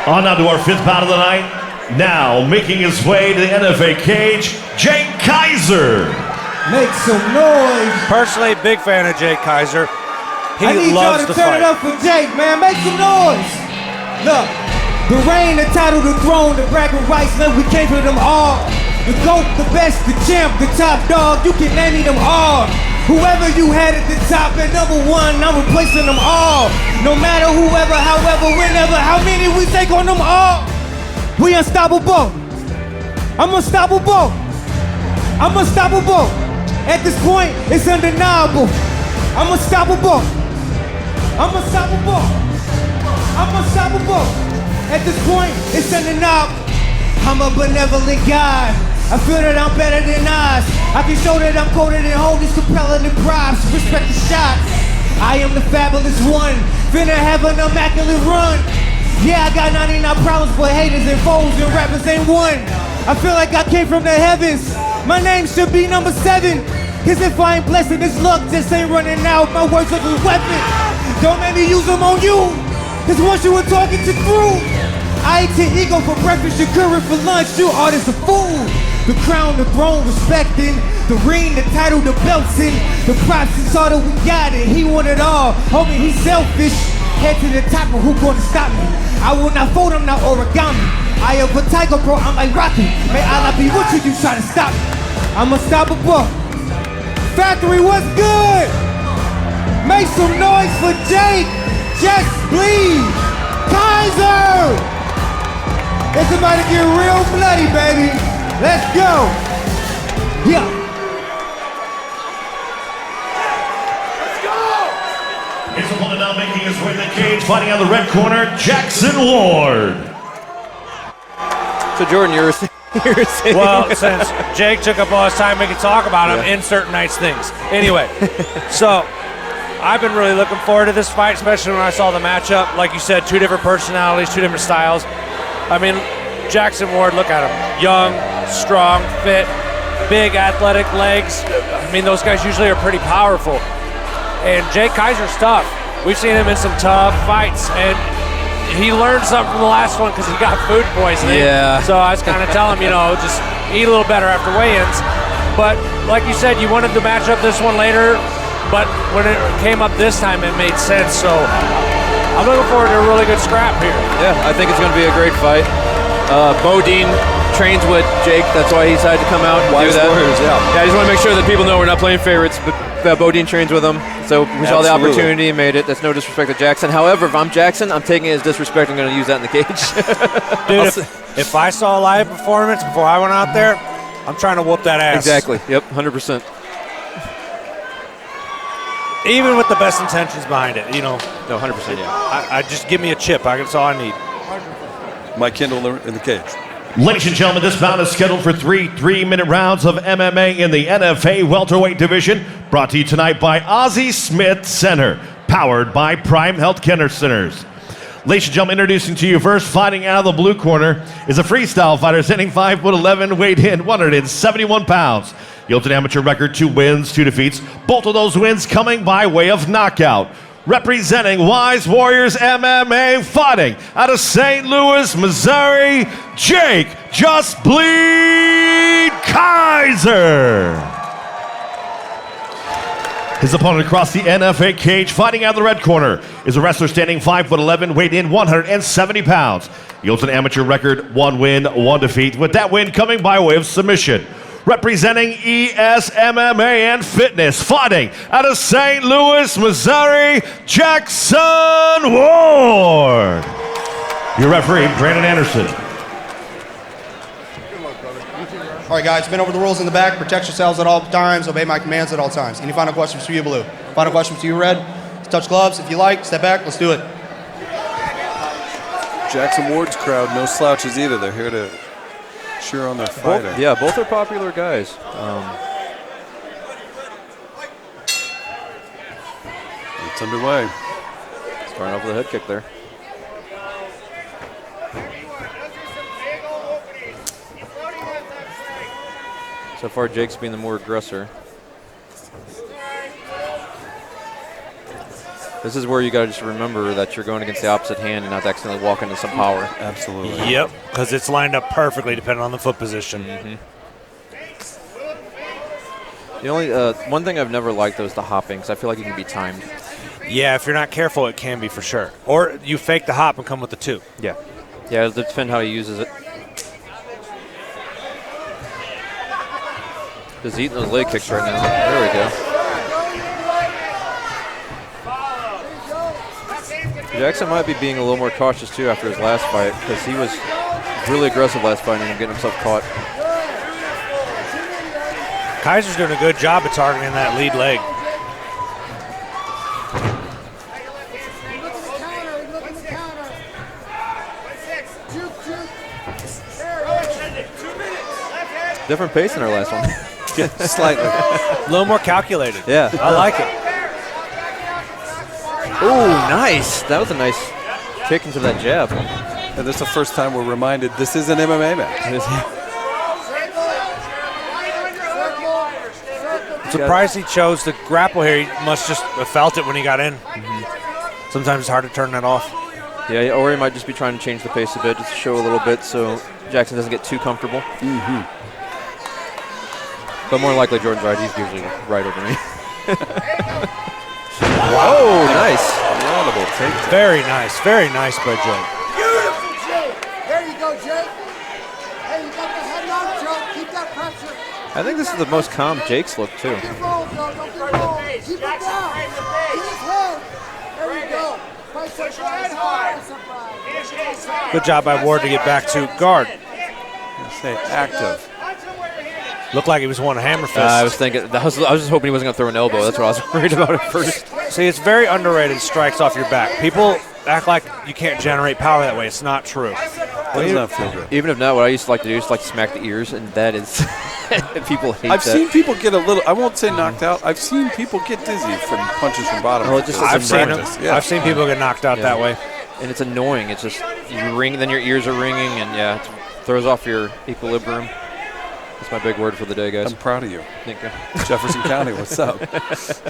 On now to our fifth bout of the night. Now making his way to the NFA cage, Jake Kaiser. Make some noise. Personally, big fan of Jake Kaiser. I need y'all to turn it up for Jake, man. Make some noise. Look, the reign, the title, the throne, the bragging rights, man, we came for them all. The GOAT, the best, the champ, the top dog, you can name them all. Whoever you had at the top and number one, I'm replacing them all. No matter whoever, however, whenever, how many we take on them all. We unstoppable. I'm unstoppable. I'm unstoppable. At this point, it's undeniable. I'm unstoppable. I'm unstoppable. I'm unstoppable. At this point, it's undeniable. I'm a benevolent God. I feel that I'm better than odds. I can show that I'm colder than homies, compelling the props. Respect the shots. I am the fabulous one. Finna have an immaculate run. Yeah, I got 99 problems, but haters and foes and rappers ain't one. I feel like I came from the heavens. My name should be number 7. Cause if I ain't blessed, this luck just ain't running out. My words like a weapon. Don't make me use them on you. Cause once you were talking to through, I ate your ego for breakfast, your curry for lunch. You artists of food. The crown, the throne, respecting. The ring, the title, the belts in. The props, it's all that we got it. He want it all. Homie, he's selfish. Head to the top, but who gonna stop me? I will not fold, I'm not origami. I am a tiger, bro, I'm like Rocky. May Allah be with you, you try to stop me. I'm unstoppable. Factory, what's good? Make some noise for Jake. Just please. Kaiser. It's about to get real bloody, baby. Let's go. Yeah. Let's go. His opponent now making his way to the cage, fighting out the red corner, Jackson Ward. So Jordan, you're saying. Well, since Jake took up all his time, we can talk about him. Insert nice things. Anyway, so I've been really looking forward to this fight, especially when I saw the matchup. Like you said, 2 different personalities, 2 different styles. I mean, Jackson Ward, look at him. Young, strong, fit, big athletic legs. I mean, those guys usually are pretty powerful. And Jake Kaiser's tough. We've seen him in some tough fights, and he learned something from the last one because he got food poisoning. Yeah. So I was kind of telling him, you know, just eat a little better after weigh-ins. But like you said, you wanted to match up this one later, but when it came up this time, it made sense. So I'm looking forward to a really good scrap here. Yeah, I think it's going to be a great fight. Bodine trains with Jake. That's why he decided to come out and do that. Warriors, yeah. I just want to make sure that people know we're not playing favorites, but Bodine trains with him. So we saw the opportunity and made it. That's no disrespect to Jackson. However, if I'm Jackson, I'm taking it as disrespect. I'm going to use that in the cage. Dude, if I saw a live performance before I went out there, I'm trying to whoop that ass. Exactly. Yep, 100%. Even with the best intentions behind it, you know. No, 100%, yeah. I just give me a chip. That's all I need. Mike Kendall in the cage. Ladies and gentlemen, this bout is scheduled for 3 3-minute rounds of MMA in the NFA welterweight division, brought to you tonight by Ozzie Smith Center, powered by Prime Health Care Centers. Ladies and gentlemen, introducing to you first, fighting out of the blue corner, is a freestyle fighter standing 5'11", weighed in 171 pounds. He holds an amateur record, 2 wins, 2 defeats. Both of those wins coming by way of knockout. Representing Wise Warriors MMA, fighting out of St. Louis, Missouri, Jake Just Bleed Kaiser. His opponent across the NFA cage, fighting out of the red corner, is a wrestler standing 5'11", weighed in 170 pounds. He holds an amateur record, 1 win, 1 defeat, with that win coming by way of submission. Representing ESMMA and Fitness, fighting out of St. Louis, Missouri, Jackson Ward. Your referee, Brandon Anderson. All right, guys, been over the rules in the back. Protect yourselves at all times. Obey my commands at all times. Any final questions for you, Blue? Final questions to you, Red? Let's touch gloves. If you like, step back. Let's do it. Jackson Ward's crowd, no slouches either. They're here to cheer on their fighter. Both are popular guys. It's underway. Starting off with a head kick there. So far, Jake's being the more aggressor. This is where you got to just remember that you're going against the opposite hand and not to accidentally walk into some power. Absolutely. Yep, because it's lined up perfectly depending on the foot position. The only one thing I've never liked, though, is the hopping, because I feel like you can be timed. Yeah, if you're not careful, it can be for sure. Or you fake the hop and come with the 2. Yeah. Yeah, it'll depend how he uses it. Just eating those leg kicks right now. There we go. Jackson might be being a little more cautious, too, after his last fight, because he was really aggressive last fight and ended up getting himself caught. Kaiser's doing a good job of targeting that lead leg. Different pace than our last one. Slightly. A little more calculated. Yeah. I like it. Oh, nice. That was a nice kick into that jab. And this is the first time we're reminded this is an MMA match. I'm surprised he chose to grapple here. He must just have felt it when he got in. Sometimes it's hard to turn that off. Yeah, or he might just be trying to change the pace a bit, just to show a little bit so Jackson doesn't get too comfortable. But more likely, Jordan's right. He's usually right over me. Wow, nice. Incredible takedown. Very nice. Very nice by Jake. Beautiful, Jake. There you go, Jake. Hey, you got the head knock, Joe. Keep that pressure. I think this is the most calm Jake's looked, too. Don't get rolled, Joe. Don't get rolled. Keep it down. Keep his head. There you go. Bicep rise. Bicep rise. Good job by Ward to get back to guard. Say active. Looked like he was wanting a hammer fist. I was thinking, I was just hoping he wasn't going to throw an elbow. That's what I was worried about at first. See, it's very underrated strikes off your back. People act like you can't generate power that way. It's not true. Does not feel good. Even if not, what I used to like to do is like smack the ears, and that is, people hate I've that. seen people get a little, I won't say knocked out, I've seen people get dizzy from punches from bottom. Oh, it just I've doesn't seen practice. them. Yeah. I've seen people get knocked out that way. And it's annoying. It's just, you ring, then your ears are ringing, and yeah, it throws off your equilibrium. That's my big word for the day, guys. I'm proud of you. Thank you. Jefferson County, what's up?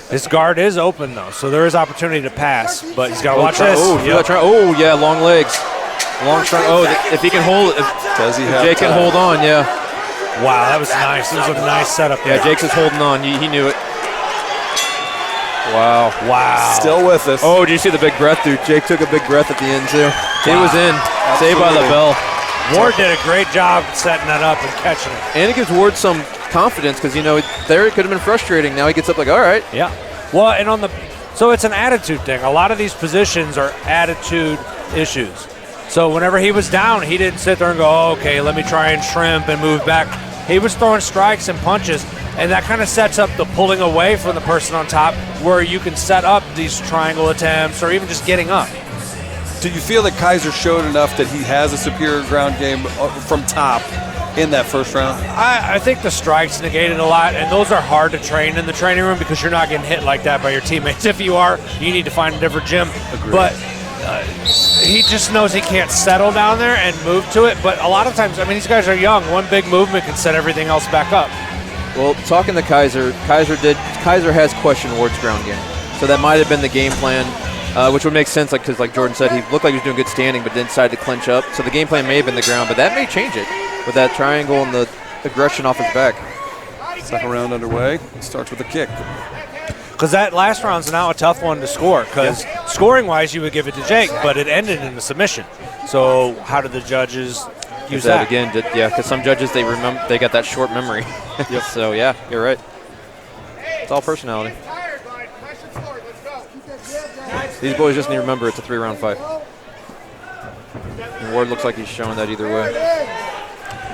His guard is open, though, so there is opportunity to pass, but he's got to watch this. Oh, yeah, long legs. Long strong. Oh, if he can hold it. Does he have Jake can time? hold on, yeah. Wow, that was nice. It was a nice setup there. Yeah, Jake's is holding on. He knew it. Wow. Wow. Still with us. Oh, did you see the big breath, dude? Jake took a big breath at the end, too. He was in. Saved by the bell. Ward did a great job setting that up and catching it. And it gives Ward some confidence because, you know, there it could have been frustrating. Now he gets up like, all right. Yeah. Well, and so it's an attitude thing. A lot of these positions are attitude issues. So whenever he was down, he didn't sit there and go, oh, okay, let me try and shrimp and move back. He was throwing strikes and punches, and that kind of sets up the pulling away from the person on top where you can set up these triangle attempts or even just getting up. Do you feel that Kaiser showed enough that he has a superior ground game from top in that first round? I think the strikes negated a lot, and those are hard to train in the training room because you're not getting hit like that by your teammates. If you are, you need to find a different gym. Agreed. But he just knows he can't settle down there and move to it. But a lot of times, I mean, these guys are young. One big movement can set everything else back up. Well, talking to Kaiser has questioned Ward's ground game. So that might have been the game plan, which would make sense because like Jordan said, he looked like he was doing good standing but then decided to clinch up. So the game plan may have been the ground, but that may change it with that triangle and the aggression off his back. Second round underway. It starts with a kick. Because that last round's now a tough one to score because scoring-wise, you would give it to Jake, but it ended in a submission. So how did the judges use that? Again, yeah, because some judges, they got that short memory. Yep. So, yeah, you're right. It's all personality. These boys just need to remember it's a 3-round fight. And Ward looks like he's showing that either way.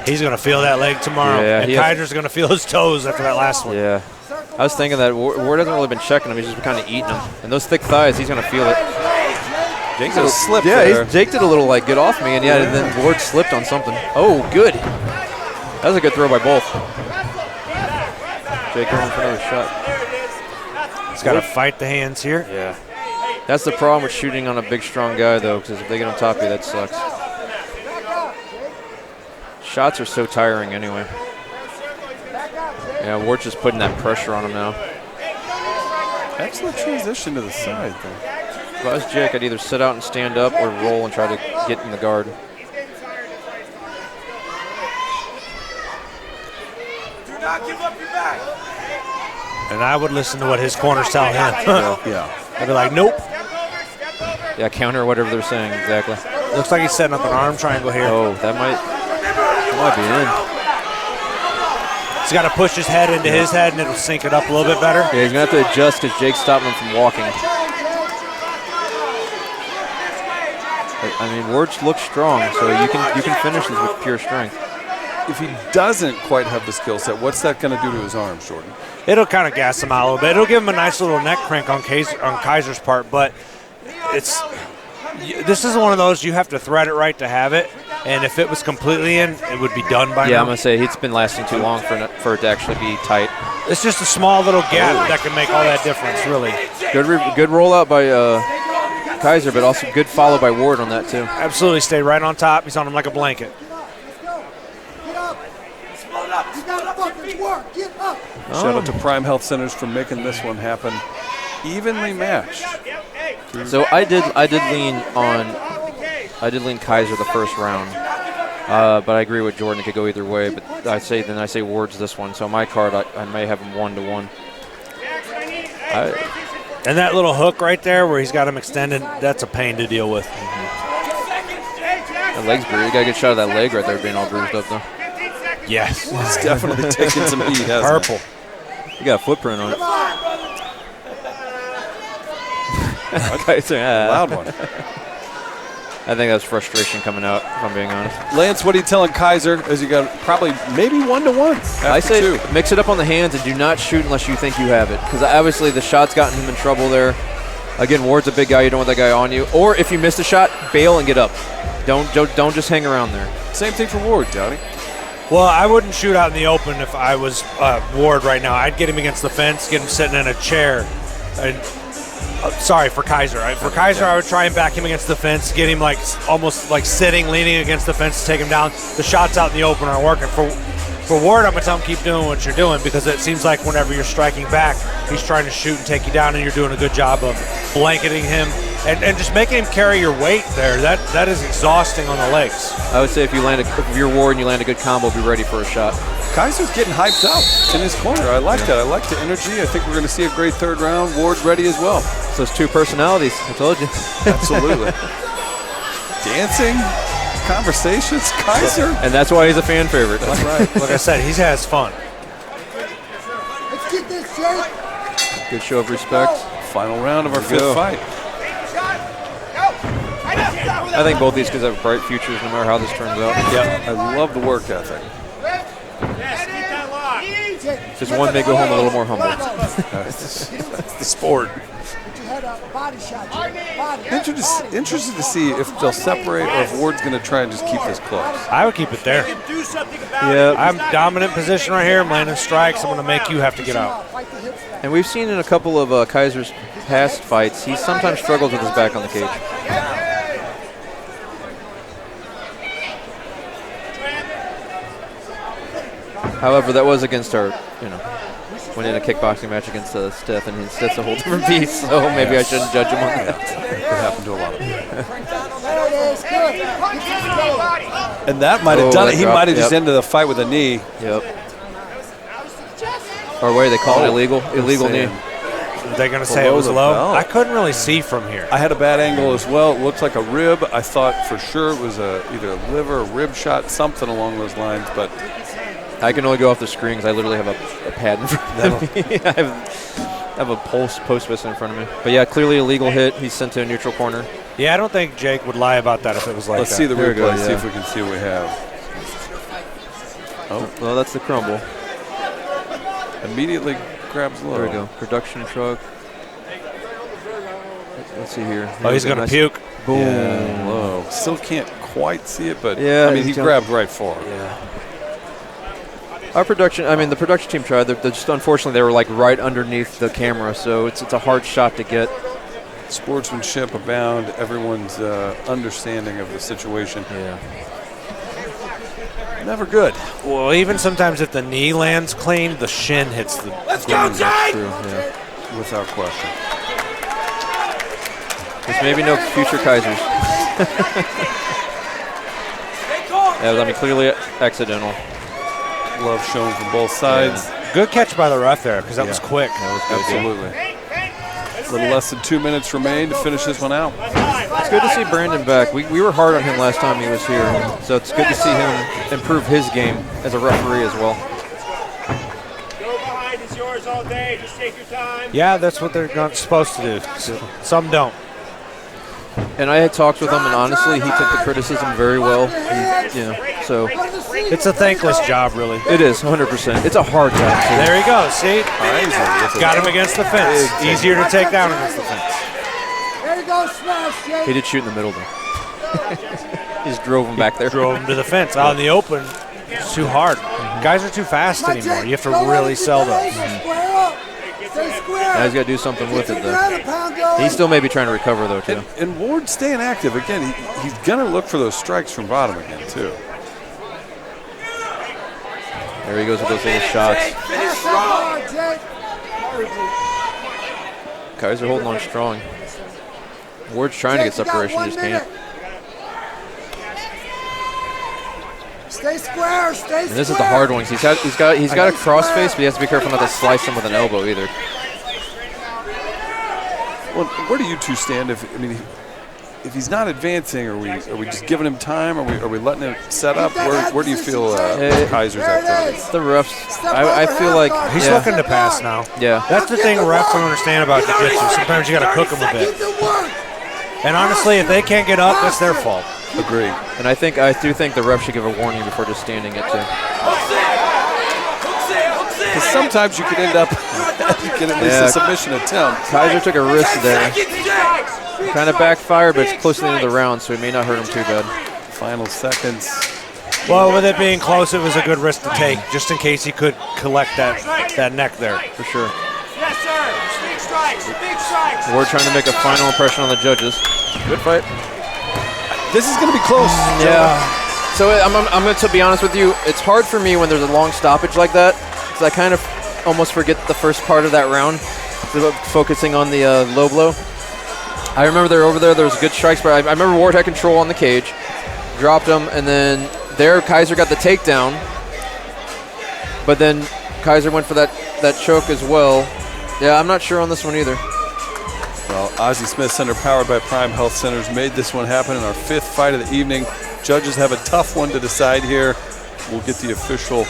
He's going to feel that leg tomorrow. Yeah, and Kaiser's going to feel his toes after that last one. Yeah. I was thinking that Ward hasn't really been checking him. He's just kind of eating them. And those thick thighs, he's going to feel it. Jake did a slip Yeah, there. Jake did a little, like, get off me, and yeah, and then Ward slipped on something. Oh, good. That was a good throw by both. Jake going for another shot. He's got to fight the hands here. Yeah. That's the problem with shooting on a big, strong guy, though, because if they get on top of you, that sucks. Shots are so tiring anyway. Yeah, Ward's just putting that pressure on him now. Excellent transition to the side, though. If I was Jake, I'd either sit out and stand up or roll and try to get in the guard. Do not give up your back. And I would listen to what his corners tell him. Yeah. I'd be like, nope. Yeah, counter whatever they're saying, exactly. Looks like he's setting up an arm triangle here. Oh, that might be in. He's got to push his head into his head, and it'll sync it up a little bit better. Yeah, he's going to have to adjust because Jake's stopping him from walking. I mean, Ward looks strong, so you can finish this with pure strength. If he doesn't quite have the skill set, what's that going to do to his arms, Jordan? It'll kind of gas him out a little bit. It'll give him a nice little neck crank on Kaiser's part, but this is one of those you have to thread it right to have it, and if it was completely in, it would be done by now. Yeah, I'm going to say it's been lasting too long for it to actually be tight. It's just a small little gap that can make all that difference, really. Good rollout by Kaiser, but also good follow by Ward on that, too. Absolutely, stay right on top. He's on him like a blanket. Shout out to Prime Health Centers for making this one happen evenly matched. So I did lean Kaiser the first round, but I agree with Jordan. It could go either way. But I say Ward's this one. So my card, I may have him 1-1. And that little hook right there where he's got him extended, that's a pain to deal with. That leg's bruised. You got a good shot of that leg right there being all bruised up, though. Yes. It's definitely taking some heat, hasn't Purple. You got a footprint on it. Loud one. I think that's frustration coming out, if I'm being honest. Lance, what are you telling Kaiser as you got probably maybe 1-1? I say mix it up on the hands and do not shoot unless you think you have it. Because obviously the shot's gotten him in trouble there. Again, Ward's a big guy. You don't want that guy on you. Or if you miss a shot, bail and get up. Don't just hang around there. Same thing for Ward, Downey. Well, I wouldn't shoot out in the open if I was Ward right now. I'd get him against the fence, get him sitting in a chair. Sorry, for Kaiser. For Kaiser, I would try and back him against the fence, get him almost sitting, leaning against the fence to take him down. The shots out in the open are working. For Ward, I'm going to tell him keep doing what you're doing because it seems like whenever you're striking back, he's trying to shoot and take you down, and you're doing a good job of blanketing him and just making him carry your weight there. That is exhausting on the legs. I would say if you're Ward and you land a good combo, be ready for a shot. Kaiser's getting hyped up in his corner. I like that. I like the energy. I think we're going to see a great third round. Ward ready as well. So it's two personalities. I told you. Absolutely. Dancing, conversations, Kaiser. And that's why he's a fan favorite. That's right. Like I said, he has fun. Let's get this, Jake. Good show of respect. Final round of our fifth fight. I think both these kids have bright futures no matter how this turns out. Yeah, I love the work ethic. Just one may go home a little more humble. That's the sport. Interested to see if they'll separate or if Ward's going to try and just keep this close. I would keep it there. Yeah, I'm dominant position right here. I'm landing strikes. I'm going to make you have to get out. And we've seen in a couple of Kaiser's past fights, he sometimes struggles with his back on the cage. However, that was against our, went in a kickboxing match against Steph, and Steph's a whole different beast, so maybe I shouldn't judge him on that. It could happen to a lot of people. And that might have done it. He might have just ended the fight with a knee. Yep. Or what do they call it? Illegal knee. Are they going to say it was low? I couldn't really see from here. I had a bad angle as well. It looked like a rib. I thought for sure it was either a liver or rib shot, something along those lines, but I can only go off the screen because I literally have a pad in front of me. I have a post vista in front of me. But yeah, clearly a legal hit. He's sent to a neutral corner. Yeah, I don't think Jake would lie about that if it was like Let's that. see the replay, go, see if we can see what we have. Oh, well, that's the crumble. Immediately grabs low. There we go. Production truck. Let's see here. Oh, he's going to puke. Boom. Yeah, low. Still can't quite see it, but yeah, I mean, he grabbed right for it. Yeah. Our production, the production team tried. They're just unfortunately they were right underneath the camera, so it's a hard shot to get. Sportsmanship abound. Everyone's understanding of the situation. Yeah. Never good. Well, even sometimes if the knee lands clean, the shin hits the. Let's go, Jake! True, yeah. Without question. There's maybe no future Kaisers. Yeah, I mean, clearly accidental. Love shown from both sides. Yeah. Good catch by the ref there, because that was quick. That was good. Absolutely. A little less than 2 minutes remain to finish this one out. It's good to see Brandon back. We were hard on him last time he was here, so it's good to see him improve his game as a referee as well. Go behind is yours all day. Just take your time. Yeah, that's what they're not supposed to do. Some don't. And I had talked with him, and honestly, he took the criticism very well. So it's a thankless job, really. It is, 100%. It's a hard job, too. There you go. See? Got him against the fence. Easier to take down against the fence. There you go, smash, Jake. He did shoot in the middle, though. He just drove him back there. Drove him to the fence. Out in the open, it's too hard. Guys are too fast anymore. You have to really sell those. Now he's got to do something with it, though. He still may be trying to recover, though, too. And Ward's staying active. Again, he's going to look for those strikes from bottom again, too. There he goes with those little shots. Kaiser holding on strong. Ward's trying to get separation, just can't. Stay square, stay square. And this is the hard one. He's got a cross face, but he has to be careful not to slice him with an elbow either. Well, where do you two stand? If he's not advancing, are we just giving him time? Are we letting him set up? Where do you feel Kaiser's activity? The refs. I feel like he's looking to pass now. Yeah, that's the thing refs don't understand about jiu-jitsu. Sometimes you got to cook them a bit. And honestly, if they can't get up, that's their fault. Agree. And I do think the ref should give a warning before just standing it too. Because sometimes you could end up getting at least a submission attempt. Kaiser took a risk there. Kind of backfired, but it's close to the end of the round, so it may not hurt him too bad. Final seconds. Well, with it being close, it was a good risk to take, just in case he could collect that neck there. For sure. Yes, sir. Big strikes. Big strikes. We're trying to make a final impression on the judges. Good fight. This is going to be close. Yeah. So I'm going to be honest with you. It's hard for me when there's a long stoppage like that, because I kind of almost forget the first part of that round, focusing on the low blow. I remember there was good strikes, but I remember Ward had control on the cage, dropped him, and then Kaiser got the takedown. But then Kaiser went for that choke as well. Yeah, I'm not sure on this one either. Well, Ozzie Smith Center, powered by Prime Health Centers, made this one happen in our 5th fight of the evening. Judges have a tough one to decide here. We'll get the official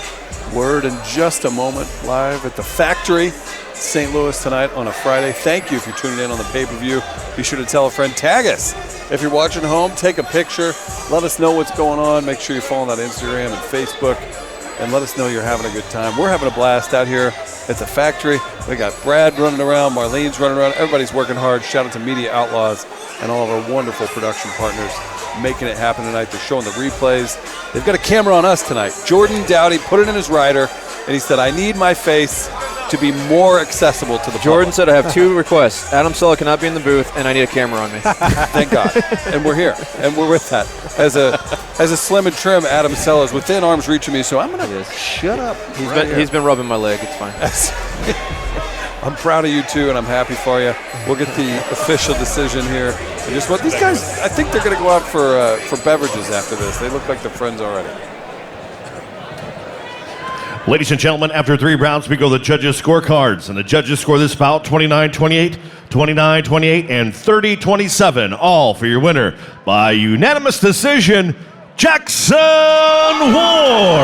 word in just a moment, live at the Factory, St. Louis tonight on a Friday. Thank you if you're tuning in on the pay-per-view. Be sure to tell a friend. Tag us. If you're watching home, take a picture. Let us know what's going on. Make sure you're following that Instagram and Facebook, and let us know you're having a good time. We're having a blast out here at the Factory. We got Brad running around, Marlene's running around. Everybody's working hard. Shout out to Media Outlaws and all of our wonderful production partners making it happen tonight. They're showing the replays. They've got a camera on us tonight. Jordan Dowdy put it in his rider, and he said, I need my face to be more accessible to the Jordan public. said, I have 2 requests. Adam Sella cannot be in the booth, and I need a camera on me. Thank God. And we're here, and we're with that. As a slim and trim, Adam Sella is within arm's reach of me, so I'm going to shut up. He's been rubbing my leg. It's fine. I'm proud of you, too, and I'm happy for you. We'll get the official decision here. And just what these guys, I think they're going to go out for beverages after this. They look like they're friends already. Ladies and gentlemen, after 3 rounds, we go to the judges' scorecards. And the judges score this bout 29-28, 29-28, and 30-27. All for your winner by unanimous decision, Jackson Ward.